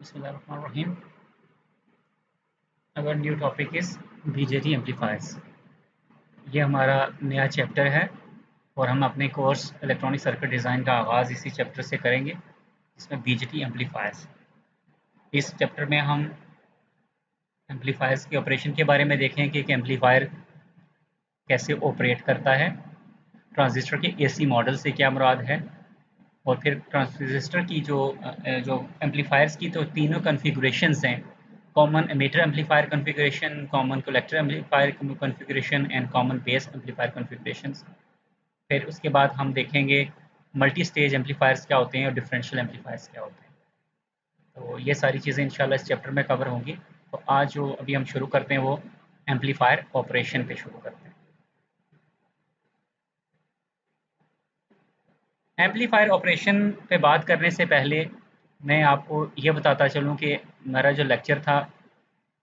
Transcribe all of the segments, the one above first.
बिस्मिल्लाहिर्रहमानिर्रहीम। Our new topic is BJT amplifiers. ये हमारा नया चैप्टर है और हम अपने कोर्स इलेक्ट्रॉनिक सर्किट डिज़ाइन का आगाज़ इसी चैप्टर से करेंगे, जिसमें बीजेटी एम्पलीफायर्स। इस चैप्टर में हम एम्पलीफायर्स के ऑपरेशन के बारे में देखें कि एक एम्पलीफायर कैसे ऑपरेट करता है, ट्रांजिस्टर के एसी मॉडल से क्या मुराद है, और फिर ट्रांजिस्टर की जो एम्पलीफायर्स की तो तीनों कॉन्फ़िगरेशंस हैं: common emitter amplifier configuration, common collector amplifier configuration and common base amplifier configurations. फिर उसके बाद हम देखेंगे मल्टी स्टेज एम्पलीफायर्स क्या होते हैं और डिफरेंशियल एम्पलीफायर्स क्या होते हैं। तो ये सारी चीज़ें इंशाल्लाह इस चैप्टर में कवर होंगी। तो आज जो अभी हम शुरू करते हैं वो एम्पलीफायर ऑपरेशन पे शुरू करते हैं। एम्पलीफायर ऑपरेशन पे बात करने से पहले मैं आपको ये बताता चलूँ कि मेरा जो लेक्चर था,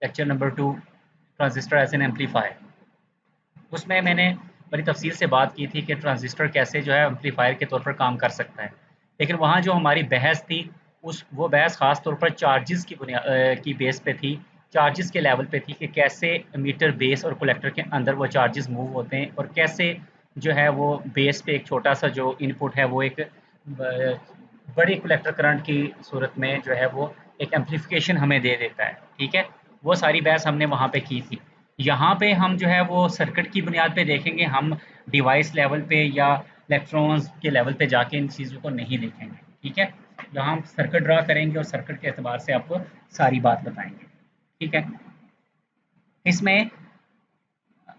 lecture number 2, transistor as an amplifier, उसमें मैंने बड़ी तफसील से बात की थी कि ट्रांजिस्टर कैसे जो है एम्पलीफायर के तौर पर काम कर सकता है। लेकिन वहाँ जो हमारी बहस थी, वो बहस ख़ास तौर पर चार्जेस की बेस पे थी, चार्जेस के लेवल पे थी कि कैसे मीटर, बेस और कलेक्टर के अंदर वो चार्जेस मूव होते हैं और कैसे जो है वो बेस पे एक छोटा सा जो इनपुट है वो एक बड़ी कलेक्टर करंट की सूरत में जो है वो एक एम्पलीफिकेशन हमें दे देता है। ठीक है, वो सारी बहस हमने वहाँ पे की थी। यहाँ पे हम जो है वो सर्किट की बुनियाद पे देखेंगे, हम डिवाइस लेवल पे या इलेक्ट्रॉन्स के लेवल पे जाके इन चीज़ों को नहीं देखेंगे। ठीक है, यहाँ हम सर्किट ड्रा करेंगे और सर्किट के एतबार से आपको सारी बात बताएंगे। ठीक है, इसमें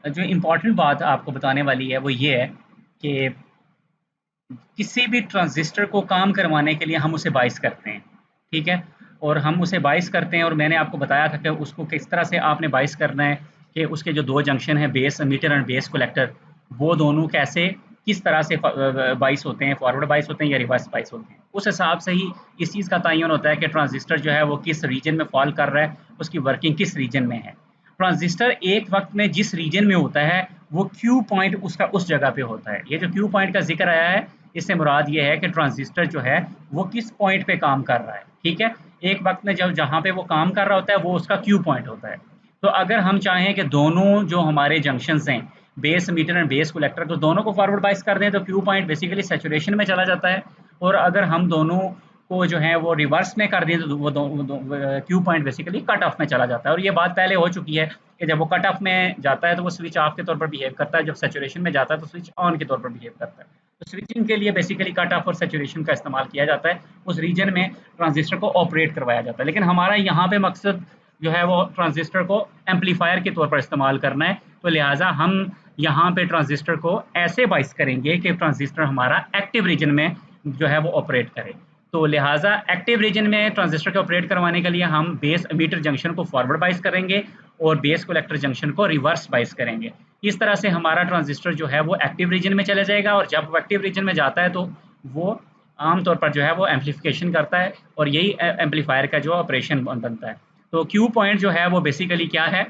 जो इम्पोर्टेंट बात आपको बताने वाली है वो ये है कि किसी भी ट्रांजिस्टर को काम करवाने के लिए हम उसे बाइस करते हैं। ठीक है, और हम उसे बाइस करते हैं और मैंने आपको बताया था कि उसको किस तरह से आपने बाइस करना है, कि उसके जो दो जंक्शन है, base emitter and base collector, वो दोनों कैसे किस तरह से बाइस होते हैं, फॉरवर्ड बाइस होते हैं या रिवर्स बाइस होते हैं। उस हिसाब से ही इस चीज़ का तयन होता है कि ट्रांजिस्टर जो है वो किस रीजन में फॉल कर रहा है, उसकी वर्किंग किस रीजन में है। ट्रांजिस्टर एक वक्त में जिस रीजन में होता है वो क्यू पॉइंट उसका उस जगह पे होता है। ये जो क्यू पॉइंट का जिक्र आया है, इससे मुराद ये है कि ट्रांजिस्टर जो है वो किस पॉइंट पे काम कर रहा है। ठीक है, एक वक्त में जब जहाँ पे वो काम कर रहा होता है वो उसका क्यू पॉइंट होता है। तो अगर हम चाहें कि दोनों जो हमारे जंक्शंस हैं, base emitter and base collector, तो दोनों को फॉरवर्ड बाइस कर दें तो क्यू पॉइंट बेसिकली सैचुरेशन में चला जाता है। और अगर हम दोनों को जो है वो रिवर्स में कर दें तो वो Q point basically cut off में चला जाता है। और ये बात पहले हो चुकी है कि जब वो कट ऑफ में जाता है तो वो स्विच ऑफ के तौर पर बिहेव करता है, जब सैचुरेशन में जाता है तो स्विच ऑन के तौर पर बिहेव करता है। तो स्विचिंग के लिए बेसिकली कट ऑफ और सैचुरेशन का इस्तेमाल किया जाता है, उस रीजन में ट्रांजिस्टर को ऑपरेट करवाया जाता है। लेकिन हमारा यहाँ पे मकसद जो है वो ट्रांजिस्टर को एम्पलीफायर के तौर पर इस्तेमाल करना है। तो लिहाजा हम यहाँ पे ट्रांजिस्टर को ऐसे बाइस करेंगे कि ट्रांजिस्टर हमारा एक्टिव रीजन में जो है वो ऑपरेट करे। तो लिहाजा एक्टिव रीजन में ट्रांजिस्टर को ऑपरेट करवाने के लिए हम बेस एमीटर जंक्शन को फॉरवर्ड बाइस करेंगे और बेस कलेक्टर जंक्शन को रिवर्स बाइस करेंगे। इस तरह से हमारा ट्रांजिस्टर जो है वो एक्टिव रीजन में चला जाएगा और जब वो एक्टिव रीजन में जाता है तो वो आमतौर पर जो है वो एम्पलीफिकेशन करता है और यही एम्पलीफायर का जो ऑपरेशन बनता है। तो क्यू पॉइंट जो है वो बेसिकली क्या है,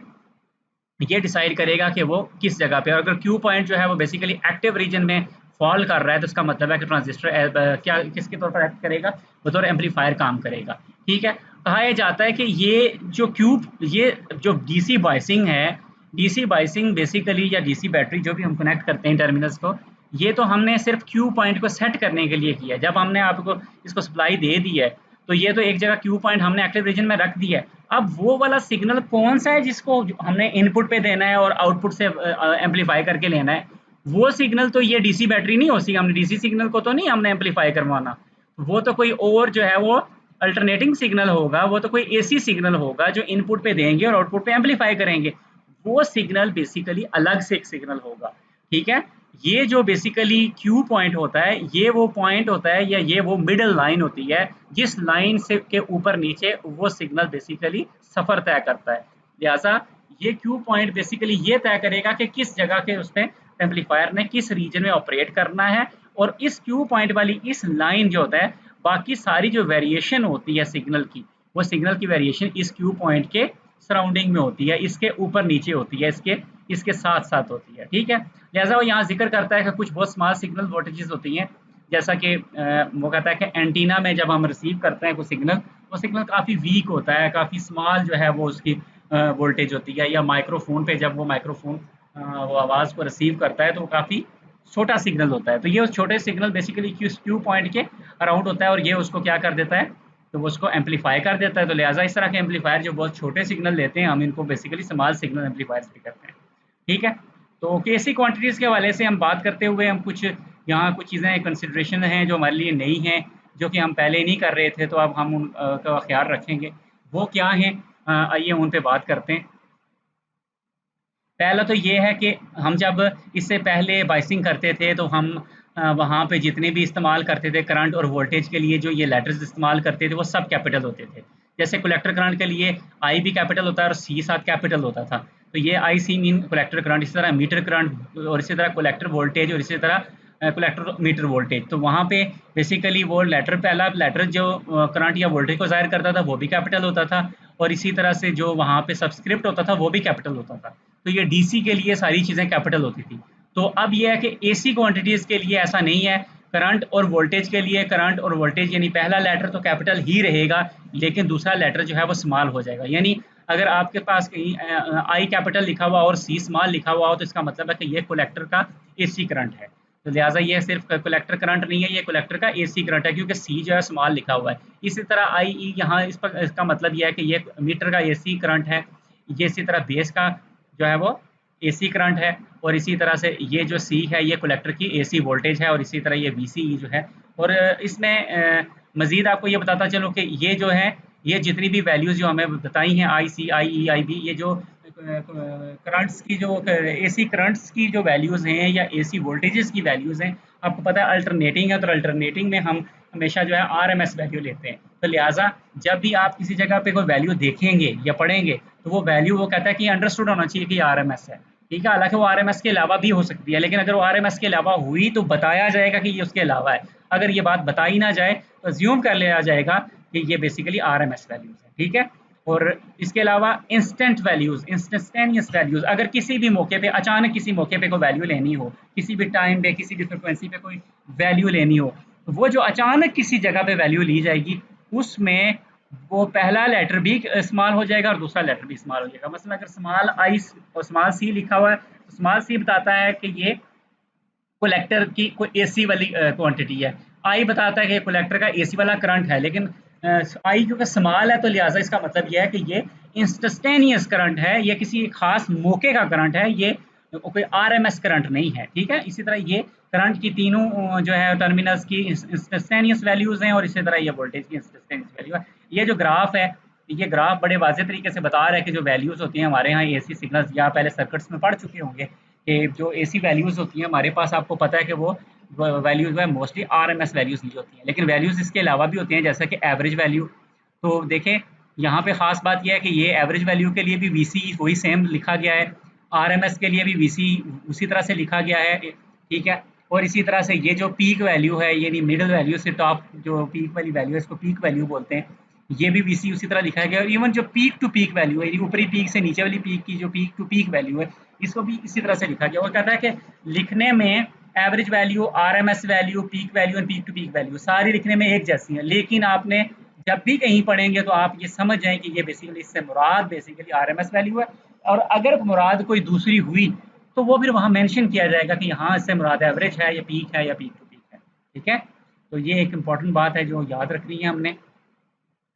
ये डिसाइड करेगा कि वो किस जगह पे, और अगर क्यू पॉइंट जो है वो बेसिकली एक्टिव रीजन में फॉल कर रहा है तो इसका मतलब है कि ट्रांजिस्टर क्या किसके तौर पर एक्ट करेगा, बतौर एम्पलीफायर काम करेगा। ठीक है, कहा यह जाता है कि ये जो डीसी बाइसिंग है, डीसी बाइसिंग बेसिकली या डीसी बैटरी जो भी हम कनेक्ट करते हैं टर्मिनल्स को, ये तो हमने सिर्फ क्यू पॉइंट को सेट करने के लिए किया है। जब हमने आपको इसको सप्लाई दे दी है तो ये तो एक जगह क्यू पॉइंट हमने एक्टिव रीजन में रख दिया है। अब वो वाला सिग्नल कौन सा है जिसको हमने इनपुट पे देना है और आउटपुट से एम्पलीफाई करके लेना है, वो सिग्नल तो ये डीसी बैटरी नहीं हो सी, हमने डीसी सिग्नल को तो नहीं हमने एम्पलीफाई करवाना। वो तो कोई और जो है वो अल्टरनेटिंग सिग्नल होगा, वो तो कोई एसी सिग्नल होगा जो इनपुट पे देंगे और आउटपुट पे एम्पलीफाई करेंगे। वो सिग्नल बेसिकली अलग से एक सिग्नल होगा। ठीक है, ये जो बेसिकली क्यू पॉइंट होता है ये वो पॉइंट होता है या ये वो मिडल लाइन होती है जिस लाइन से के ऊपर नीचे वो सिग्नल बेसिकली सफर तय करता है। लिहाजा ये क्यू पॉइंट बेसिकली ये तय करेगा कि किस जगह के उसमें एम्पलीफायर ने किस रीजन में ऑपरेट करना है। और इस क्यू पॉइंट वाली इस लाइन जो होता है, बाकी सारी जो वेरिएशन होती है सिग्नल की, वो सिग्नल की वेरिएशन इस क्यू पॉइंट के सराउंडिंग में होती है, इसके ऊपर नीचे होती है, इसके इसके साथ साथ होती है। ठीक है, लिहाजा वो यहाँ जिक्र करता है कि कुछ बहुत स्मॉल सिग्नल वोल्टेजेस होती हैं जैसा कि वो कहता है कि एंटीना में जब हम रिसीव करते हैं कोई सिग्नल, वो सिग्नल काफ़ी वीक होता है, काफ़ी स्मॉल जो है वो उसकी वोल्टेज होती है, या माइक्रोफोन पे जब वो माइक्रोफोन वो आवाज़ को रिसीव करता है तो वो काफ़ी छोटा सिग्नल होता है। तो ये उस छोटे सिग्नल बेसिकली क्यू पॉइंट के अराउंड होता है, और ये उसको क्या कर देता है, तो वो उसको एम्पलीफाई कर देता है। तो लिहाजा इस तरह के एम्पलीफायर जो बहुत छोटे सिग्नल लेते हैं, हम इनको बेसिकली स्मॉल सिग्नल एम्पलीफायर्स भी कहते हैं। ठीक है, तो केसी क्वांटिटीज़ के हवाले से हम बात करते हुए हम कुछ यहाँ कुछ चीज़ें कंसिड्रेशन हैं जो हमारे लिए नई हैं, जो कि हम पहले नहीं कर रहे थे, तो अब हम उनका ख्याल रखेंगे। वो क्या हैं, आइए उन पे बात करते हैं। पहला तो ये है कि हम जब इससे पहले बाइसिंग करते थे तो हम वहाँ पे जितने भी इस्तेमाल करते थे करंट और वोल्टेज के लिए, जो ये लेटर्स इस्तेमाल करते थे वो सब कैपिटल होते थे। जैसे कलेक्टर करंट के लिए आई भी कैपिटल होता है और सी साथ कैपिटल होता था। तो ये आई सी मीन कलेक्टर करंट, इसी तरह मीटर करंट, और इसी तरह कलेक्टर वोल्टेज, और इसी तरह कलेक्टर मीटर वोल्टेज। तो वहाँ पे बेसिकली वो लेटर, पहला लेटर जो करंट या वोल्टेज को ज़ाहिर करता था वो भी कैपिटल होता था, और इसी तरह से जो वहाँ पे सब्सक्रिप्ट होता था वो भी कैपिटल होता था। तो ये डीसी के लिए सारी चीज़ें कैपिटल होती थी। तो अब ये है कि एसी क्वांटिटीज़ के लिए ऐसा नहीं है। करंट और वोल्टेज के लिए करंट और वोल्टेज यानी पहला लेटर तो कैपिटल ही रहेगा, लेकिन दूसरा लेटर जो है वो स्मॉल हो जाएगा। यानी अगर आपके पास कहीं आई कैपिटल लिखा हुआ और सी स्मॉल लिखा हुआ हो, तो इसका मतलब है कि ये कलेक्टर का एसी करंट है। तो लिहाजा ये सिर्फ कलेक्टर करंट नहीं है, ये कलेक्टर का एसी करंट है, क्योंकि सी जो है स्मॉल लिखा हुआ है। इसी तरह आई ई यहाँ इस पर इसका मतलब ये है कि ये मीटर का एसी करंट है। ये इसी तरह बेस का जो है वो एसी करंट है, और इसी तरह से ये जो सी है ये कलेक्टर की एसी वोल्टेज है, और इसी तरह ये वीसीई जो है। और इसमें मज़ीद आपको ये बताता चलूँ कि ये जो है, ये जितनी भी वैल्यूज़ जो हमें बताई हैं, आई सी आई ई आई बी, ये जो करंट्स की जो एसी करंट्स की जो वैल्यूज़ हैं या एसी वोल्टेजेस की वैल्यूज़ हैं, आपको पता है अल्टरनेटिंग है, तो अल्टरनेटिंग में हम हमेशा जो है आरएमएस वैल्यू लेते हैं। तो लिहाजा जब भी आप किसी जगह पे कोई वैल्यू देखेंगे या पढ़ेंगे, तो वो वैल्यू वो कहता है कि अंडरस्टूड होना चाहिए कि आरएमएस है। ठीक है, हालांकि वो आरएमएस के अलावा भी हो सकती है, लेकिन अगर वो आरएमएस के अलावा हुई तो बताया जाएगा कि ये उसके अलावा है। अगर ये बात बताई ना जाए तो अज्यूम कर लिया जाएगा कि ये बेसिकली आरएमएस वैल्यूज है। ठीक है, और इसके अलावा इंस्टेंट वैल्यूज, इंस्टेंटेनियस वैल्यूज, अगर किसी भी मौके पे अचानक किसी मौके पे कोई वैल्यू लेनी हो, किसी भी टाइम पे किसी भी फ्रिक्वेंसी पे कोई वैल्यू लेनी हो, तो वो जो अचानक किसी जगह पे वैल्यू ली जाएगी, उसमें वो पहला लेटर भी स्मॉल हो जाएगा और दूसरा लेटर भी स्मॉल हो जाएगा। मतलब अगर स्मॉल आई और स्मॉल सी लिखा हुआ है, तो स्मॉल सी बताता है कि ये कोलेक्टर की कोई एसी वाली क्वांटिटी है। आई बताता है कि कोलेक्टर का एसी वाला करंट है, लेकिन आई क्योंकि स्मॉल है तो लिहाजा इसका मतलब यह है कि ये इंस्टेंटेनियस करंट है, ये किसी खास मौके का करंट है, ये कोई आरएमएस करंट नहीं है। ठीक है, इसी तरह ये करंट की तीनों जो है टर्मिनल्स की इंस्टेंटेनियस वैल्यूज हैं, और इसी तरह ये वोल्टेज की इंस्टेंटेनियस वैल्यू है। ये जो ग्राफ है, ये ग्राफ बड़े वाज़ेह तरीके से बता रहा है कि जो वैल्यूज़ होती हैं हमारे यहाँ एसी सिग्नल्स, या पहले सर्किट्स में पढ़ चुके होंगे कि जो एसी वैल्यूज़ होती हैं हमारे पास, आपको पता है कि वो वैल्यूज़ में मोस्टली आरएमएस वैल्यूज़ ली होती हैं, लेकिन वैल्यूज़ इसके अलावा भी होती हैं, जैसा कि एवरेज वैल्यू। तो देखें, यहाँ पे ख़ास बात यह है कि ये एवरेज वैल्यू के लिए भी वीसी वही सेम लिखा गया है, आरएमएस के लिए भी वीसी उसी तरह से लिखा गया है। ठीक है, और इसी तरह से ये जो पीक वैल्यू है, यानी मिडल वैल्यू से टॉप जो पीक वाली वैल्यू है, इसको पीक वैल्यू बोलते हैं, ये भी वीसी उसी तरह लिखा गया है। और इवन जो पीक टू पीक वैल्यू है, यानी ऊपरी पीक से नीचे वाली पीक की जो पीक टू पीक वैल्यू है, इसको भी इसी तरह से लिखा गया। और कहता है कि लिखने में average value, RMS value, peak value और पीक टू पीक वैल्यू सारी लिखने में एक जैसी है, लेकिन आपने जब भी कहीं पढ़ेंगे तो आप ये समझ जाएं कि ये बेसिकली इससे मुराद बेसिकली आरएमएस वैल्यू है, और अगर मुराद कोई दूसरी हुई तो वो फिर वहाँ मेंशन किया जाएगा कि हाँ इससे मुराद एवरेज है या पीक है या पीक टू पीक है। ठीक है, तो ये एक इंपॉर्टेंट बात है जो याद रखनी है हमने।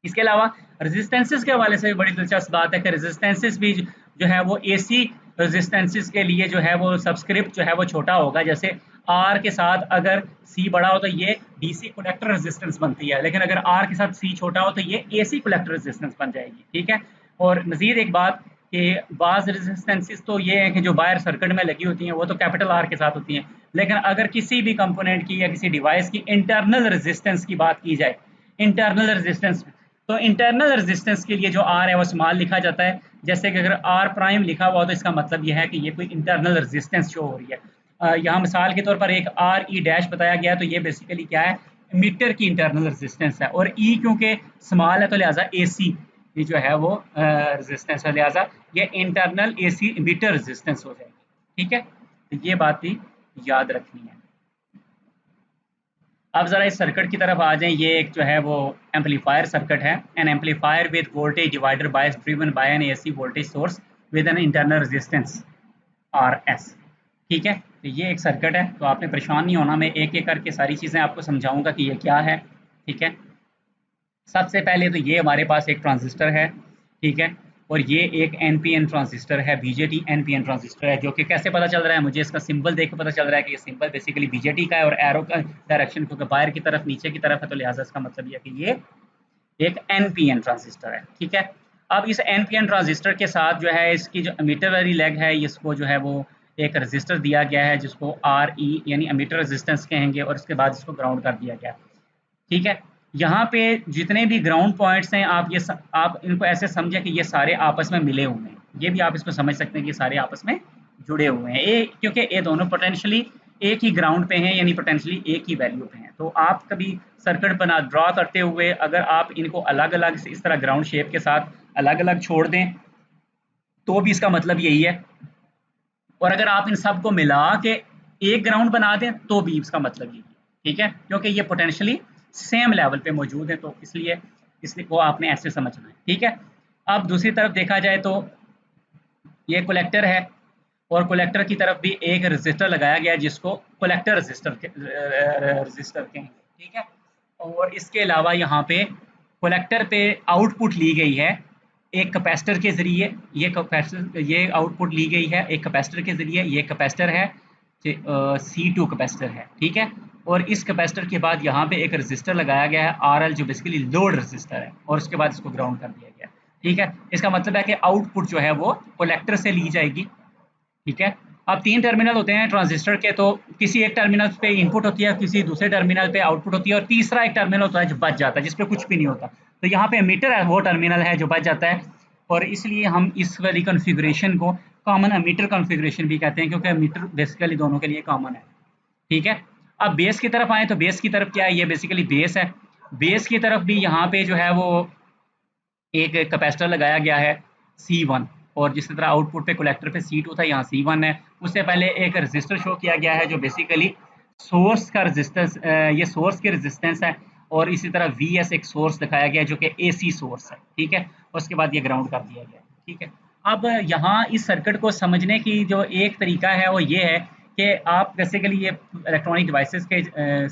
इसके अलावा रेजिस्टेंसेस के हवाले से भी बड़ी दिलचस्प बात है कि रेजिस्टेंसेस भी जो है वो एसी रेजिस्टेंसेस के लिए जो है वो सबस्क्रिप्ट जो है वो छोटा होगा। जैसे आर के साथ अगर सी बड़ा हो तो ये डीसी कलेक्टर रेजिस्टेंस बनती है, लेकिन अगर आर के साथ सी छोटा हो तो ये एसी कलेक्टर रेजिस्टेंस बन जाएगी। ठीक है, और मजीद एक बात कि बाज़ रेजिस्टेंसेस तो ये है कि जो बाहर सर्किट में लगी होती हैं वो तो कैपिटल आर के साथ होती हैं, लेकिन अगर किसी भी कंपोनेंट की या किसी डिवाइस की इंटरनल रेजिस्टेंस की बात की जाए, इंटरनल रेजिस्टेंस, तो इंटरनल रेजिस्टेंस के लिए जो आर है वो स्मॉल लिखा जाता है। जैसे कि अगर आर प्राइम लिखा हुआ हो तो इसका मतलब यह है कि ये कोई इंटरनल रेजिस्टेंस शो हो रही है। यहाँ मिसाल के तौर पर एक आर ई डैश बताया गया, तो ये बेसिकली क्या है, मीटर की इंटरनल रेजिस्टेंस है, और ई क्योंकि स्मॉल है तो लिहाजा ए सी ये जो है वो रेजिस्टेंस है, लिहाजा ये इंटरनल ए सी मीटर रेजिस्टेंस हो जाएगी। ठीक है, तो ये बात भी याद रखनी है। अब ज़रा इस सर्किट की तरफ आ जाएं। ये एक जो है वो एम्पलीफायर सर्किट है। N amplifier with voltage divider bias driven by N AC voltage source with an internal resistance R S. ठीक है, तो ये एक सर्किट है, तो आपने परेशान नहीं होना, मैं एक एक करके सारी चीज़ें आपको समझाऊंगा कि ये क्या है। ठीक है, सबसे पहले तो ये हमारे पास एक ट्रांजिस्टर है। ठीक है, और ये एक एनपीएन ट्रांजिस्टर है, बीजेटी एनपीएन ट्रांजिस्टर है, जो कि कैसे पता चल रहा है, मुझे इसका सिंबल देख के पता चल रहा है कि ये सिंबल बेसिकली बीजेटी का है और एरो का डायरेक्शन क्योंकि बाहर की तरफ नीचे की तरफ है, तो लिहाजा इसका मतलब ये है कि ये एक एनपीएन ट्रांजिस्टर है। ठीक है, अब इस एनपीएन ट्रांजिस्टर के साथ जो है इसकी जो एमीटर वाली लेग है, इसको जो है वो एक रजिस्टर दिया गया है जिसको आर ई यानी एमीटर रेजिस्टेंस कहेंगे, और इसके बाद इसको ग्राउंड कर दिया गया। ठीक है, यहाँ पे जितने भी ग्राउंड पॉइंट्स हैं आप इनको ऐसे समझें कि ये सारे आपस में मिले हुए हैं। ये भी आप इसको समझ सकते हैं कि ये सारे आपस में जुड़े हुए हैं, ये क्योंकि ये दोनों पोटेंशियली एक ही ग्राउंड पे हैं, यानी पोटेंशियली एक ही वैल्यू पे हैं। तो आप कभी सर्किट बना ड्रॉ करते हुए अगर आप इनको अलग अलग इस तरह ग्राउंड शेप के साथ अलग अलग छोड़ दें तो भी इसका मतलब यही है, और अगर आप इन सब को मिला के एक ग्राउंड बना दें तो भी इसका मतलब यही है। ठीक है, क्योंकि ये पोटेंशियली सेम लेवल पे मौजूद है, तो इसलिए वो आपने ऐसे समझना है। ठीक है, अब दूसरी तरफ देखा जाए तो ये कलेक्टर है, और कलेक्टर की तरफ भी एक रजिस्टर लगाया गया है जिसको कलेक्टर रजिस्टर कहेंगे। ठीक है, और इसके अलावा यहाँ पे कलेक्टर पे आउटपुट ली गई है एक कैपेसिटर के जरिए। ये आउटपुट ली गई है एक कैपेसिटर के जरिए। ये कैपेसिटर है C2 कैपेसिटर है। ठीक है, और इस कैपेसिटर के बाद यहाँ पे एक रजिस्टर लगाया गया है RL जो बेसिकली लोड रजिस्टर है, और उसके बाद इसको ग्राउंड कर दिया गया है। ठीक है, इसका मतलब है कि आउटपुट जो है वो कलेक्टर से ली जाएगी। ठीक है, अब तीन टर्मिनल होते हैं ट्रांजिस्टर के, तो किसी एक टर्मिनल पे इनपुट होती है, किसी दूसरे टर्मिनल पे आउटपुट होती है, और तीसरा एक टर्मिनल होता है जो बच जाता है जिसपे कुछ भी नहीं होता। तो यहाँ पे एमीटर है वो टर्मिनल है जो बच जाता है, और इसलिए हम इस वाली कॉन्फ़िगरेशन को कॉमन एमीटर कॉन्फ़िगरेशन भी कहते हैं, क्योंकि एमीटर बेसिकली दोनों के लिए कॉमन है। ठीक है, अब बेस की तरफ आए तो बेस की तरफ क्या है, ये बेसिकली बेस है। बेस की तरफ भी यहाँ पे जो है वो एक कैपेसिटर लगाया गया है C1, और जिस तरह आउटपुट पे कलेक्टर पे C2 था, यहाँ C1 है। उससे पहले एक रजिस्टर शो किया गया है जो बेसिकली सोर्स का रजिस्टेंस, ये सोर्स की रजिस्टेंस है, और इसी तरह VS एक सोर्स दिखाया गया है जो कि AC सोर्स है। ठीक है, उसके बाद ये ग्राउंड कर दिया गया। ठीक है, अब यहाँ इस सर्किट को समझने की जो एक तरीका है वो ये है कि आप बेसिकली ये इलेक्ट्रॉनिक डिवाइसेस के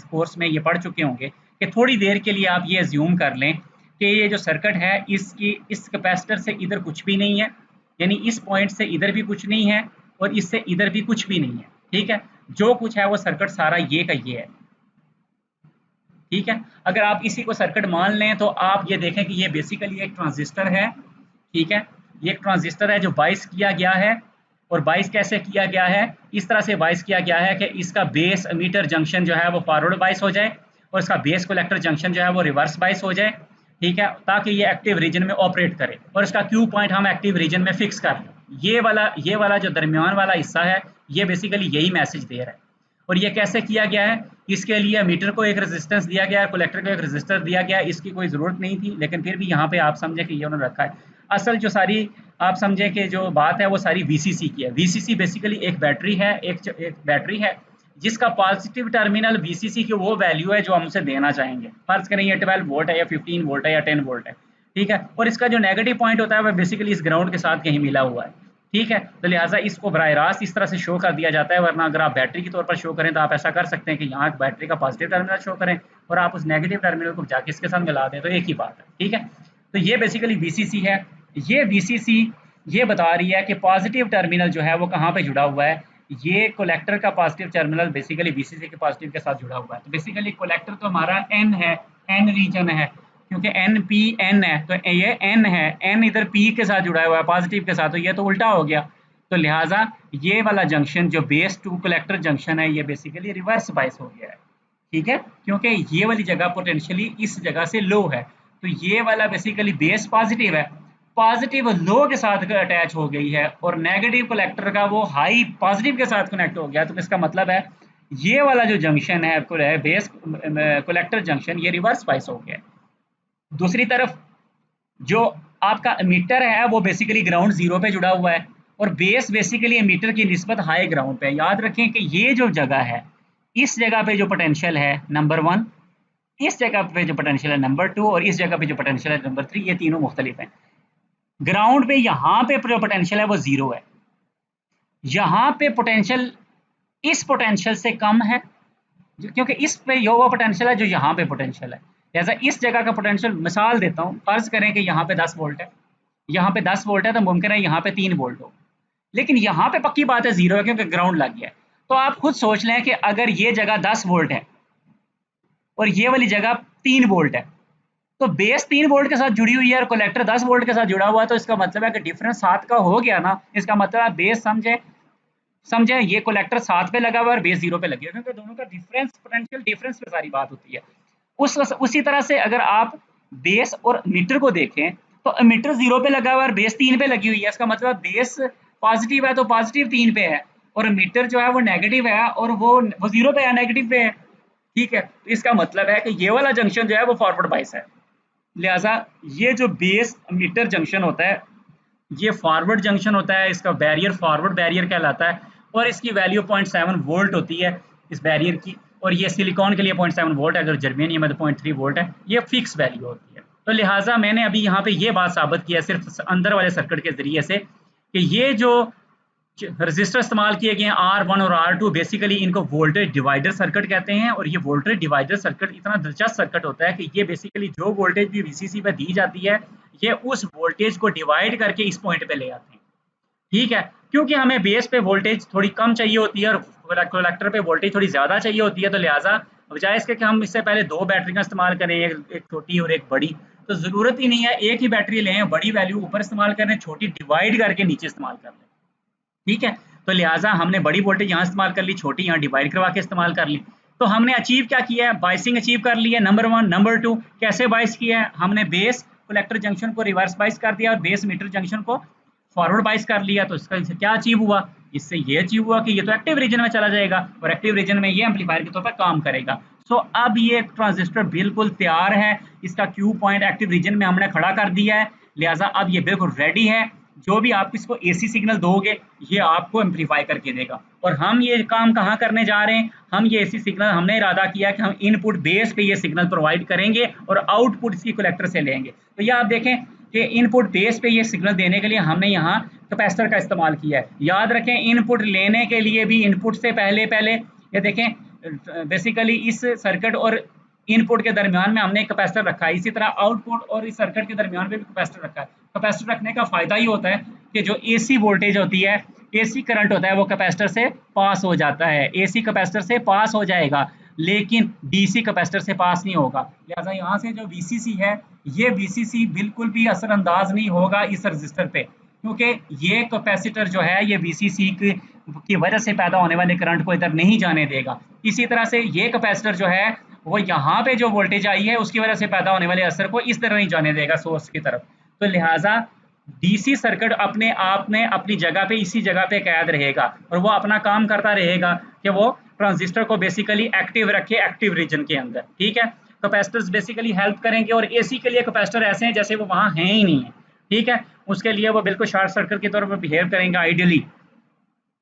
कोर्स में ये पढ़ चुके होंगे कि थोड़ी देर के लिए आप ये एज्यूम कर लें कि ये जो सर्किट है इसकी इस कैपेसिटर से इधर कुछ भी नहीं है, यानी इस पॉइंट से इधर भी कुछ नहीं है और इससे इधर भी कुछ भी नहीं है। ठीक है, जो कुछ है वो सर्किट सारा ये का ये है। ठीक है, अगर आप इसी को सर्किट मान लें तो आप ये देखें कि ये बेसिकली एक ट्रांजिस्टर है। ठीक है, ये एक ट्रांजिस्टर है जो बाइस किया गया है, और बाइस कैसे किया गया है, इस तरह से बाइस किया गया है कि इसका बेस एमीटर जंक्शन जो है वो फॉरवर्ड बाइस हो जाए, और इसका बेस कलेक्टर जंक्शन जो है वो रिवर्स बाइस हो जाए। ठीक है, ताकि ये एक्टिव रीजन में ऑपरेट करे, और इसका क्यू पॉइंट हम एक्टिव रीजन में फिक्स कर लें। ये वाला जो दरमियान वाला हिस्सा है ये बेसिकली यही मैसेज दे रहा है। और ये कैसे किया गया है, इसके लिए मीटर को एक रेजिस्टेंस दिया गया है, कलेक्टर को एक रेजिस्टर दिया गया है। इसकी कोई ज़रूरत नहीं थी, लेकिन फिर भी यहाँ पे आप समझे कि ये उन्होंने रखा है। असल जो सारी आप समझे कि जो बात है वो सारी VCC की है। VCC बेसिकली एक बैटरी है, एक बैटरी है जिसका पॉजिटिव टर्मिनल VCC की वो वैल्यू है जो हम उसे देना चाहेंगे। फर्ज करें ये 12 वोल्ट है या 15 वोल्ट है या 10 वोल्ट है। ठीक है, और इसका जो नेगेटिव पॉइंट होता है वह बेसिकली इस ग्राउंड के साथ कहीं मिला हुआ है। ठीक है, तो लिहाजा इसको बराह रास्त इस तरह से शो कर दिया जाता है, वरना अगर आप बैटरी के तौर पर शो करें तो आप ऐसा कर सकते हैं कि यहाँ बैटरी का पॉजिटिव टर्मिनल शो करें और आप उस नेगेटिव टर्मिनल को जाके इसके साथ मिला दें, तो एक ही बात है। ठीक है, तो ये बेसिकली VCC है। ये VCC ये बता रही है कि पॉजिटिव टर्मिनल जो है वो कहाँ पे जुड़ा हुआ है। ये कलेक्टर का पॉजिटिव टर्मिनल बेसिकली VCC के पॉजिटिव के साथ जुड़ा हुआ है। तो बेसिकली कलेक्टर तो हमारा N है, N रीजन है, क्योंकि NPN है, तो ये N है, N इधर P के साथ जुड़ा हुआ है पॉजिटिव के साथ, तो ये तो उल्टा हो गया। तो लिहाजा ये वाला जंक्शन जो बेस टू कलेक्टर जंक्शन है ये बेसिकली रिवर्स बाइस हो गया है। ठीक है, क्योंकि ये वाली जगह पोटेंशियली इस जगह से लो है, तो ये वाला बेसिकली बेस पॉजिटिव है, पॉजिटिव लो के साथ अटैच हो गई है, और नेगेटिव कलेक्टर का वो हाई पॉजिटिव के साथ कनेक्ट हो गया। तो इसका मतलब है ये वाला जो जंक्शन है बेस कलेक्टर जंक्शन ये रिवर्स बाइस हो गया। दूसरी तरफ जो आपका एमीटर है वो बेसिकली ग्राउंड जीरो पे जुड़ा हुआ है, और बेस बेसिकली एमीटर की निस्बत हाई ग्राउंड पे है। याद रखें कि ये जो जगह है इस जगह पे जो पोटेंशियल है नंबर 1, इस जगह पे जो पोटेंशियल है नंबर 2 और इस जगह पे जो पोटेंशियल है नंबर 3, ये तीनों मुख्तलिफ हैं। ग्राउंड पे यहाँ पे जो पोटेंशियल है वो 0 है, यहाँ पे पोटेंशियल इस पोटेंशियल से कम है क्योंकि इस पे ये वो पोटेंशियल है जो यहाँ पे पोटेंशियल है। जैसा इस जगह का पोटेंशियल, मिसाल देता हूँ, फर्ज करें कि यहाँ पे 10 वोल्ट है, यहाँ पे 10 वोल्ट है, तो मुमकिन है यहाँ पे 3 वोल्ट हो, लेकिन यहाँ पे पक्की बात है 0 है क्योंकि ग्राउंड लग गया है। तो आप खुद सोच लें कि अगर ये जगह 10 वोल्ट है और ये वाली जगह 3 वोल्ट है, तो बेस 3 वोल्ट के साथ जुड़ी हुई है और कलेक्टर 10 वोल्ट के साथ जुड़ा हुआ है, तो इसका मतलब है कि डिफरेंस 7 का हो गया ना। इसका मतलब है बेस समझे ये कलेक्टर 7 पे लगा हुआ है और बेस 0 पे लगी है, क्योंकि दोनों का डिफरेंस, पोटेंशियल डिफरेंस पे सारी बात होती है। उसी तरह से अगर आप बेस और मीटर को देखें तो मीटर 0 पे लगा हुआ है और बेस 3 पे लगी हुई है, इसका मतलब बेस पॉजिटिव है तो पॉजिटिव 3 पे है, और मीटर जो है वो नेगेटिव है और वो 0 पे है, नेगेटिव पे है। ठीक है, तो इसका मतलब है कि ये वाला जंक्शन जो है वो फॉरवर्ड बाइस है। लिहाजा ये जो बेस मीटर जंक्शन होता है ये फॉरवर्ड जंक्शन होता है, इसका बैरियर फॉरवर्ड बैरियर कहलाता है, और इसकी वैल्यू 0.7 वोल्ट होती है इस बैरियर की, और ये सिलिकॉन के लिए 0.7 वोल्ट है, अगर जर्मेनियम है तो 0.3 वोल्ट है, ये फिक्स वैल्यू होती है। तो लिहाजा मैंने अभी यहाँ पे ये बात साबित की है सिर्फ अंदर वाले सर्किट के जरिए से कि ये जो रजिस्टर इस्तेमाल किए गए हैं R1 और R2, बेसिकली इनको वोल्टेज डिवाइडर सर्किट कहते हैं, और ये वोल्टेज डिवाइडर सर्किट इतना दिलचस्प सर्किट होता है कि ये बेसिकली जो वोल्टेज भी VCC पे दी जाती है ये उस वोल्टेज को डिवाइड करके इस पॉइंट पे ले आते हैं। ठीक है, क्योंकि हमें बेस पे वोल्टेज थोड़ी कम चाहिए होती है और कलेक्टर पे वोल्टेज थोड़ी ज़्यादा चाहिए होती है, तो लिहाजा बजाय इसके कि हम इससे पहले 2 बैटरी का इस्तेमाल करें, एक छोटी और एक बड़ी, तो ज़रूरत ही नहीं है, एक ही बैटरी लें, बड़ी वैल्यू ऊपर इस्तेमाल करें, छोटी डिवाइड करके नीचे इस्तेमाल कर लें। ठीक है, तो लिहाजा हमने बड़ी वोल्टेज यहाँ इस्तेमाल कर ली, छोटी यहाँ डिवाइड करवा के इस्तेमाल कर ली। तो हमने अचीव क्या किया है, बाइसिंग अचीव कर ली है, नंबर 1। नंबर 2 कैसे बाइस किया है, हमने बेस कलेक्टर जंक्शन को रिवर्स बाइस कर दिया और बेस मीटर जंक्शन को फॉरवर्ड बाइस कर लिया। तो इसका क्या अचीव हुआ, इससे ये अचीव हुआ कि ये तो एक्टिव रीजन में चला जाएगा और एक्टिव रीजन में ये एम्पलीफायर के तौर पर काम करेगा। सो अब ये ट्रांजिस्टर बिल्कुल तैयार है, इसका क्यू पॉइंट एक्टिव रीजन में हमने खड़ा कर दिया है, लिहाजा अब ये बिल्कुल रेडी है। जो भी आप इसको AC सिग्नल दोगे ये आपको एम्पलीफाई करके देगा। और हम ये काम कहाँ करने जा रहे हैं, हम ये AC सिग्नल, हमने इरादा किया कि हम इनपुट बेस पे ये सिग्नल प्रोवाइड करेंगे और आउटपुट इसकी कलेक्टर से लेंगे। तो ये आप देखें कि इनपुट बेस पे ये सिग्नल देने के लिए हमने यहाँ कैपेसिटर का इस्तेमाल किया है। याद रखें इनपुट लेने के लिए भी इनपुट से पहले ये देखें बेसिकली इस सर्किट और इनपुट के दरमियान में हमने एक कैपेसिटर रखा है, इसी तरह आउटपुट और इस सर्किट के दरमियान में भी कैपेसिटर रखा है। कैपेसिटर रखने का फायदा ही होता है कि जो AC वोल्टेज होती है, AC करंट होता है, वो कैपेसिटर से पास हो जाता है, AC कैपेसिटर से पास हो जाएगा, लेकिन DC कैपेसिटर से पास नहीं होगा। लिहाजा यहाँ से जो VCC है ये VCC बिल्कुल भी असरअंदाज नहीं होगा इस रजिस्टर पे, क्योंकि ये कैपेसिटर जो है ये VCC की वजह से पैदा होने वाले करंट को इधर नहीं जाने देगा। इसी तरह से ये कैपेसिटर जो है वो यहाँ पे जो वोल्टेज आई है उसकी वजह से पैदा होने वाले असर को इस तरह नहीं जाने देगा सोर्स की तरफ। तो लिहाजा DC सर्किट अपने आप में अपनी जगह पे, इसी जगह पे कैद रहेगा और वो अपना काम करता रहेगा कि वो ट्रांजिस्टर को बेसिकली एक्टिव रखे एक्टिव रीजन के अंदर। ठीक है, कैपेसिटर्स बेसिकली हेल्प करेंगे, और AC के लिए कैपेसिटर ऐसे हैं जैसे वो वहाँ हैं ही नहीं है। ठीक है, उसके लिए वो बिल्कुल शॉर्ट सर्किट के तौर पर बिहेव करेंगे आइडियली।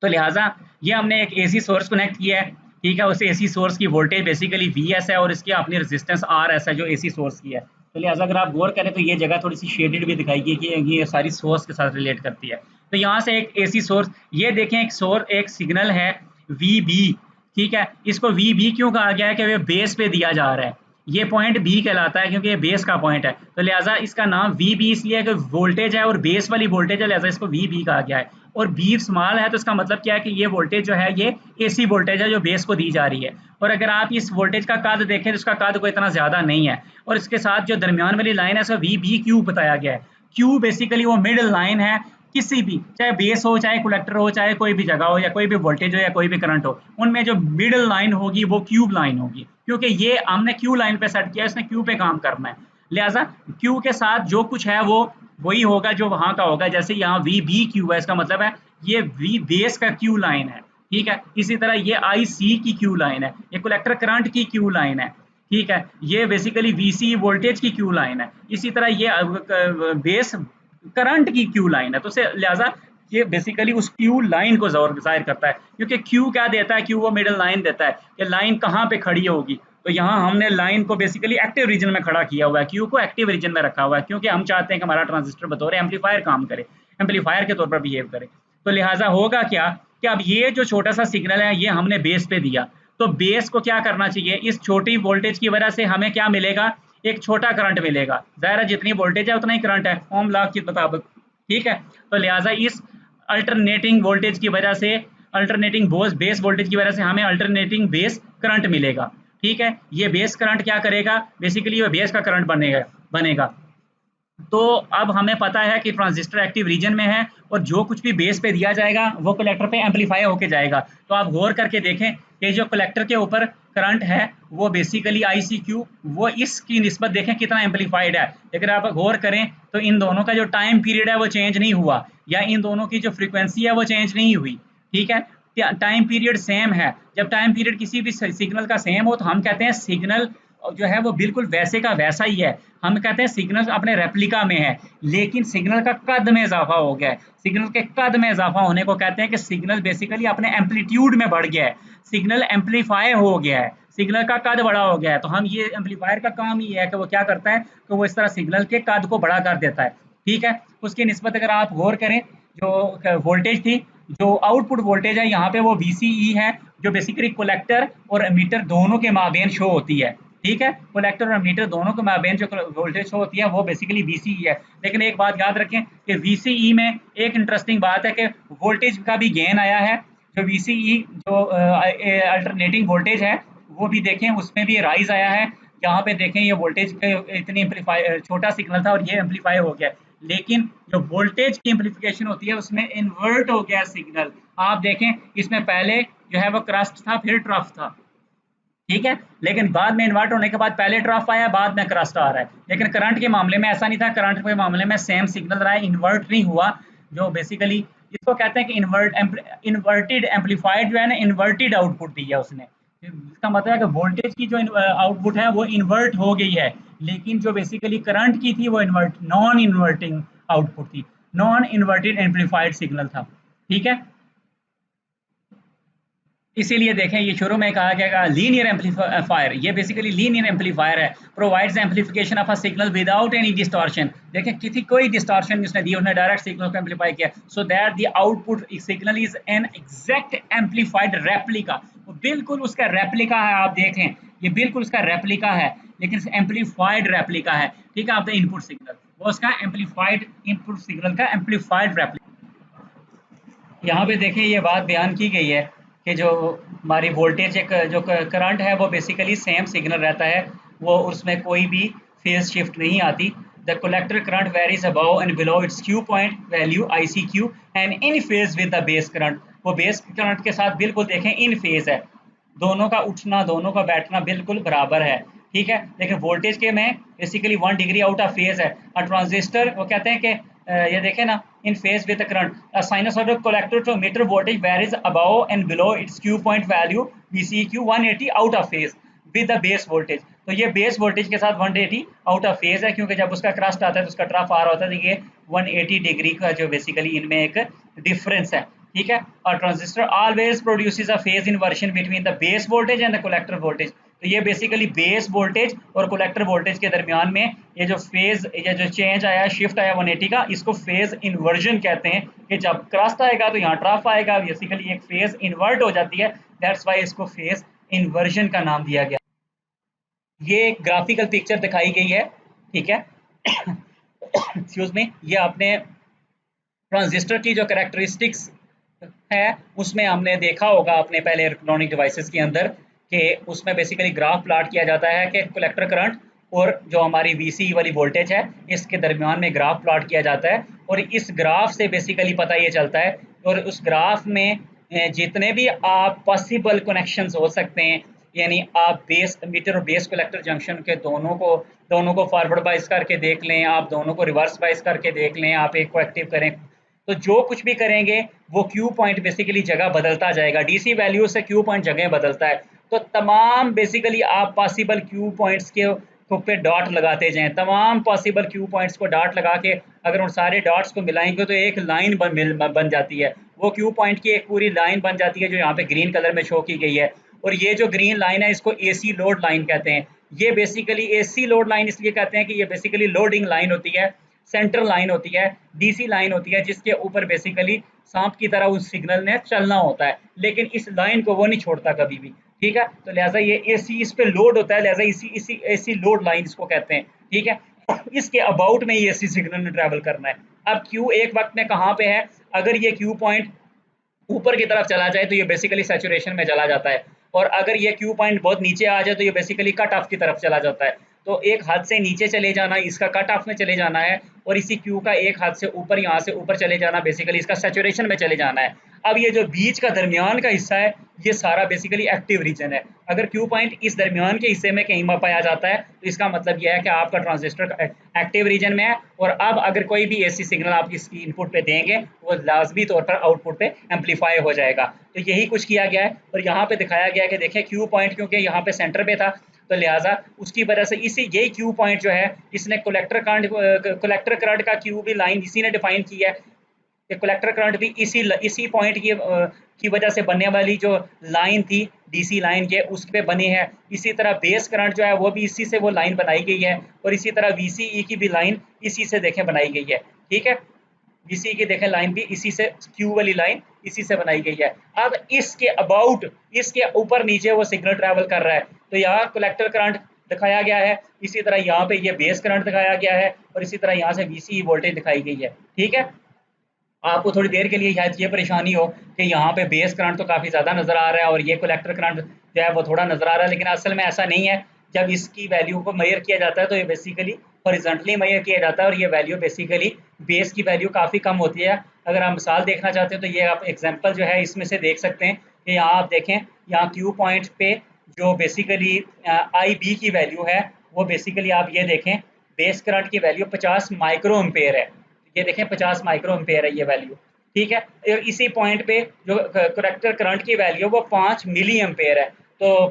तो लिहाजा ये हमने एक AC सोर्स कनेक्ट किया है। ठीक है, उस AC सोर्स की वोल्टेज बेसिकली VS है और इसकी अपनी रेजिस्टेंस RS है जो AC सोर्स की है। तो लिहाजा अगर आप गौर करें तो ये जगह थोड़ी सी शेडेड भी दिखाई कि ये सारी सोर्स के साथ रिलेट करती है। तो यहाँ से एक AC सोर्स, ये देखें एक सिग्नल है VB। ठीक है, इसको VB क्यों कहा गया है कि वे बेस पे दिया जा रहा है, ये पॉइंट B कहलाता है क्योंकि ये बेस का पॉइंट है। तो लिहाजा इसका नाम VB इसलिए कि वोल्टेज है और बेस वाली वोल्टेज है, लिहाजा इसको VB कहा गया है। और B स्मॉल है तो इसका मतलब क्या है कि ये वोल्टेज जो है ये AC वोल्टेज है जो बेस को दी जा रही है। और अगर आप इस वोल्टेज का कद देखें तो इसका कद कोई इतना ज़्यादा नहीं है, और इसके साथ जो दरमियान वाली लाइन है इसका VBQ बताया गया है। Q बेसिकली वो मिडल लाइन है, किसी भी, चाहे बेस हो, चाहे कलेक्टर हो, चाहे कोई भी जगह हो, या कोई भी वोल्टेज हो या कोई भी करंट हो, उनमें जो मिडल लाइन होगी वो क्यूब लाइन होगी, क्योंकि ये हमने क्यू लाइन पे सेट किया है, इसने क्यू पे काम करना है। लिहाजा क्यू के साथ जो कुछ है वो वही होगा जो वहां का होगा। जैसे यहाँ VBQ है, इसका मतलब है ये V बेस का क्यू लाइन है। ठीक है, इसी तरह ये IC की क्यू लाइन है, ये कलेक्टर करंट की क्यू लाइन है। ठीक है, ये बेसिकली VC वोल्टेज की क्यू लाइन है, इसी तरह ये बेस करंट की क्यू लाइन है। तो लिहाजा ये बेसिकली उस क्यू लाइन को ज़ाहिर करता है, क्योंकि क्यू क्या देता है, क्यू वो मिडल लाइन देता है कि लाइन कहाँ पे खड़ी होगी। तो यहाँ हमने लाइन को बेसिकली एक्टिव रीजन में खड़ा किया हुआ है, क्यू को एक्टिव रीजन में रखा हुआ है, क्योंकि हम चाहते हैं कि हमारा ट्रांजिस्टर बतौर एम्पलीफायर काम करे, एम्पलीफायर के तौर पर बिहेव करे। तो लिहाजा होगा क्या कि अब ये जो छोटा सा सिग्नल है ये हमने बेस पे दिया, तो बेस को क्या करना चाहिए, इस छोटी वोल्टेज की वजह से हमें क्या मिलेगा, एक छोटा करंट मिलेगा। ज़ाहिर है जितनी वोल्टेज है उतना ही करंट है ओम लॉ के मुताबिक, ठीक है। तो लिहाजा इस अल्टरनेटिंग वोल्टेज की वजह से, अल्टरनेटिंग बेस वोल्टेज की वजह से हमें अल्टरनेटिंग बेस करंट मिलेगा, ठीक है। ये बेस करंट क्या करेगा, बेसिकली ये बेस का करंट बनेगा बनेगा। तो अब हमें पता है कि ट्रांजिस्टर एक्टिव रीजन में है और जो कुछ भी बेस पे दिया जाएगा वो कलेक्टर पे एम्पलीफाई होके जाएगा। तो आप गौर करके देखें कि जो कलेक्टर के ऊपर करंट है वो बेसिकली ICQ, वो इसकी निस्बत देखें कितना एम्पलीफाइड है। लेकिन आप गौर करें तो इन दोनों का जो टाइम पीरियड है वो चेंज नहीं हुआ, या इन दोनों की जो फ्रीक्वेंसी है वो चेंज नहीं हुई, ठीक है। टाइम पीरियड सेम है। जब टाइम पीरियड किसी भी सिग्नल का सेम हो तो हम कहते हैं सिग्नल जो है वो बिल्कुल वैसे का वैसा ही है, हम कहते हैं सिग्नल अपने रेप्लिका में है। लेकिन सिग्नल का कद में इजाफा हो गया है, सिग्नल के कद में इजाफा होने को कहते हैं कि सिग्नल बेसिकली अपने एम्पलीट्यूड में बढ़ गया है, सिग्नल एम्पलीफाई हो गया है, सिग्नल का कद बड़ा हो गया है। तो हम ये एम्पलीफायर का काम ही है कि वो क्या करता है कि वो इस तरह सिग्नल के कद को बड़ा कर देता है, ठीक है। उसकी निस्बत अगर आप गौर करें, जो वोल्टेज थी, जो आउटपुट वोल्टेज है यहाँ पे वो VCE है, जो बेसिकली कलेक्टर और एमीटर दोनों के माबेन शो होती है, ठीक है। कलेक्टर और एमीटर दोनों के माबेन जो वोल्टेज शो होती है वो बेसिकली VCE है। लेकिन एक बात याद रखें कि VCE में एक इंटरेस्टिंग बात है कि वोल्टेज का भी गेन आया है। जो VCE जो अल्टरनेटिंग वोल्टेज है वो भी देखें, उसमें भी राइज आया है। यहाँ पे देखें ये वोल्टेज इतनी एम्पलीफाई छोटा सिग्नल था और ये एम्पलीफाई हो गया, लेकिन जो वोल्टेज की एम्पलीफिकेशन होती है उसमें इन्वर्ट हो गया सिग्नल। आप देखें इसमें पहले जो है वो क्रस्ट था, फिर ट्रफ था, ठीक है। लेकिन बाद में इन्वर्ट होने के बाद पहले ट्रफ आया, बाद में क्रस्ट आ रहा है। लेकिन करंट के मामले में ऐसा नहीं था, करंट के मामले में सेम सिग्नल रहा है, इन्वर्ट नहीं हुआ। जो बेसिकली इसको कहते हैं कि इन्वर्टेड एम्पलीफाइड जो है ना, इन्वर्टेड आउटपुट दिया उसने। इसका मतलब है कि वोल्टेज की जो आउटपुट है वो इन्वर्ट हो गई है, लेकिन जो बेसिकली करंट की थी वो नॉन इन्वर्टिंग आउटपुट थी, नॉन इन्वर्टेड एम्पलीफाइड सिग्नल था, ठीक है। इसीलिए देखें ये शुरू में कहा गया लीनियर एम्पलीफायर, ये बेसिकली लीनियर एम्पलीफायर है, provides amplification of a signal without any distortion. देखें किसी कोई डिस्टॉर्शन उसने दी, उसने डायरेक्ट सिग्नल को एम्पलीफाई किया, so that the output signal is an exact amplified replica. बिल्कुल उसका रेप्लिका है, आप देखें ये बिल्कुल उसका रेप्लिका है, लेकिन एम्पलीफाइड रेप्लिका है, ठीक है। आप द इनपुट सिग्नल वो उसका एम्पलीफाइड इनपुट सिग्नल का एम्पलीफाइड रेप्लिका। यहाँ पे देखें ये बात बयान की गई है कि जो हमारी वोल्टेज एक जो करंट है वो बेसिकली सेम सिग्नल रहता है, वो उसमें कोई भी फेज शिफ्ट नहीं आती। The collector current varies above and below its Q point value ICQ and in phase with the base current. वो बेस करंट के साथ बिल्कुल देखें इन फेज है, दोनों का उठना दोनों का बैठना बिल्कुल बराबर है, ठीक है। लेकिन वोल्टेज के में basically 1 degree out of phase है। और ट्रांजिस्टर वो कहते हैं कि ये देखें ना, in phase with the current sinusoidal collector to emitter voltage varies above and below its Q point value VCQ 180 out of phase with the base voltage. तो ये बेस वोल्टेज के साथ 180 आउट ऑफ फेज है, क्योंकि जब उसका crust आता है तो उसका ट्रफ आ रहा होता है, तो ये 180 डिग्री का जो बेसिकली इनमें एक डिफरेंस है, ठीक है। और transistor always produces a phase inversion between the base voltage and the collector voltage. तो ये बेसिकली बेस वोल्टेज और कलेक्टर वोल्टेज के दरमियान में ये जो फेज, ये जो चेंज आया, शिफ्ट आया 180 का, इसको फेज इन्वर्जन कहते हैं। कि जब क्रस्ट आएगा तो यहाँ ट्रफ आएगा, बेसिकली एक फेज इन्वर्ट हो जाती है, दैट्स वाई इसको फेज इन्वर्जन का नाम दिया गया। ये एक ग्राफिकल पिक्चर दिखाई गई है, ठीक है। एक्सक्यूज मी, ये आपने ट्रांजिस्टर की जो कैरेक्टरिस्टिक्स है उसमें हमने देखा होगा अपने पहले इलेक्ट्रॉनिक डिवाइसेस के अंदर, कि उसमें बेसिकली ग्राफ प्लॉट किया जाता है कि कलेक्टर करंट और जो हमारी VCE वाली वोल्टेज है इसके दरमियान में ग्राफ प्लॉट किया जाता है। और इस ग्राफ से बेसिकली पता ये चलता है, और उस ग्राफ में जितने भी आप पॉसिबल कनेक्शंस हो सकते हैं, यानी आप बेस मीटर और बेस कलेक्टर जंक्शन के दोनों को फॉरवर्ड बाइस करके देख लें, आप दोनों को रिवर्स बाइस करके देख लें, आप एक को एक्टिव करें, तो जो कुछ भी करेंगे वो क्यू पॉइंट बेसिकली जगह बदलता जाएगा, DC वैल्यू से क्यू पॉइंट जगह बदलता है। तो तमाम बेसिकली आप पॉसिबल क्यू पॉइंट्स के को पे डॉट लगाते जाएं, तमाम possible Q points co dot लगा के अगर उन सारे डॉट्स को मिलाएंगे तो एक लाइन बन जाती है। वो क्यू पॉइंट की एक पूरी लाइन बन जाती है जो यहाँ पे ग्रीन कलर में शो की गई है। और ये जो ग्रीन लाइन है इसको एसी लोड लाइन कहते हैं। ये बेसिकली एसी लोड लाइन इसलिए कहते हैं कि ये बेसिकली लोडिंग लाइन होती है, सेंटर लाइन होती है, डीसी लाइन होती है, जिसके ऊपर बेसिकली सांप की तरह उस सिग्नल ने चलना होता है, लेकिन इस लाइन को वो नहीं छोड़ता कभी भी। ठीक है, तो लिहाजा ये एसी इस पे लोड होता है, लिहाजा इसी इसी एसी लोड लाइन इसको कहते हैं। ठीक है, इसके अबाउट में ये एसी सिग्नल ने ट्रैवल करना है। अब क्यू एक वक्त में कहाँ पे है, अगर ये क्यू पॉइंट ऊपर की तरफ चला जाए तो ये बेसिकली सैचुरेशन में चला जाता है, और अगर ये क्यू पॉइंट बहुत नीचे आ जाए तो ये बेसिकली कट ऑफ की तरफ चला जाता है। तो एक हाथ से नीचे चले जाना इसका कट ऑफ में चले जाना है, और इसी क्यू का एक हाथ से ऊपर यहाँ से ऊपर चले जाना बेसिकली इसका सैचुरेशन में चले जाना है। अब ये जो बीच का दरमियान का हिस्सा है ये सारा बेसिकली एक्टिव रीजन है। अगर क्यू पॉइंट इस दरमियान के हिस्से में कहीं पाया जाता है तो इसका मतलब यह है कि आपका ट्रांजिस्टर एक्टिव रीजन में है, और अब अगर कोई भी एसी सिग्नल आप इसकी इनपुट पे देंगे वो लाजमी तौर पर आउटपुट पे एम्पलीफाई हो जाएगा। तो यही कुछ किया गया है, और यहाँ पे दिखाया गया है कि देखें क्यू पॉइंट क्योंकि यहाँ पे सेंटर पे था तो लिहाजा उसकी वजह से इसी यही क्यू पॉइंट जो है इसने कलेक्टर करंट का क्यू भी लाइन इसी ने डिफाइन की है कि कलेक्टर करंट भी इसी पॉइंट की वजह से बनने वाली जो लाइन थी डीसी लाइन के उस पे बने हैं। इसी तरह बेस करंट जो है वो भी इसी से वो लाइन बनाई गई है, और इसी तरह वीसीई की भी लाइन इसी से देखें बनाई गई है। ठीक है, वीसीई की देखें लाइन भी इसी से, क्यू वाली लाइन इसी से बनाई गई है। अब इसके अबाउट इसके ऊपर नीचे वो सिग्नल ट्रैवल कर रहा है, तो यहाँ कलेक्टर करंट दिखाया गया है, इसी तरह यहाँ पे ये बेस करंट दिखाया गया है, और इसी तरह यहाँ से वीसीई वोल्टेज दिखाई गई है। ठीक है, आपको थोड़ी देर के लिए शायद ये परेशानी हो कि यहाँ पे बेस करंट तो काफ़ी ज़्यादा नज़र आ रहा है और ये कलेक्टर करंट जो है वो थोड़ा नज़र आ रहा है, लेकिन असल में ऐसा नहीं है। जब इसकी वैल्यू को मेजर किया जाता है तो ये बेसिकली हॉरिजॉन्टली मेजर किया जाता है, और ये वैल्यू बेसिकली बेस की वैल्यू काफ़ी कम होती है। अगर आप मिसाल देखना चाहते हैं तो ये आप एग्जाम्पल जो है इसमें से देख सकते हैं कि यहाँ आप देखें, यहाँ क्यू पॉइंट पे जो बेसिकली आई बी की वैल्यू है वो बेसिकली आप ये देखें बेस करंट की वैल्यू 50 माइक्रो एम्पेयर है। ये देखें 50 माइक्रो एम्पेयर है ये वैल्यू। ठीक है, और इसी पॉइंट पे जो कलेक्टर करंट की वैल्यू वो 5 मिली एम्पेयर है। तो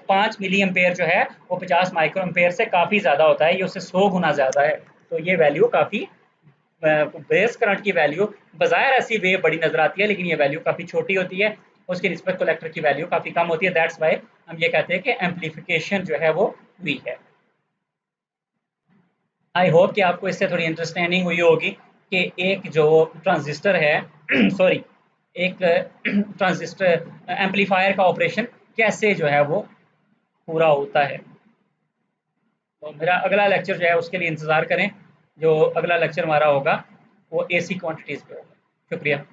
5 मिली एम्पेयर जो है वो 50 माइक्रो एम्पेयर से काफ़ी ज़्यादा होता है, ये उससे 100 गुना ज़्यादा है। तो ये वैल्यू काफ़ी बेस करंट की वैल्यू बाज़ाहिर ऐसी वे बड़ी नज़र आती है, लेकिन ये वैल्यू काफ़ी छोटी होती है, उसकी निस्बत कलेक्टर की वैल्यू काफ़ी कम होती है। दैट्स वाई हम ये कहते हैं कि एम्पलीफिकेशन जो है वो हुई है। आई होप कि आपको इससे थोड़ी अंडरस्टैंडिंग हुई होगी कि एक जो ट्रांजिस्टर है सॉरी एक ट्रांजिस्टर एम्पलीफायर का ऑपरेशन कैसे जो है वो पूरा होता है। तो मेरा अगला लेक्चर जो है उसके लिए इंतज़ार करें। जो अगला लेक्चर हमारा होगा वो एसी क्वांटिटीज़ पे होगा। शुक्रिया।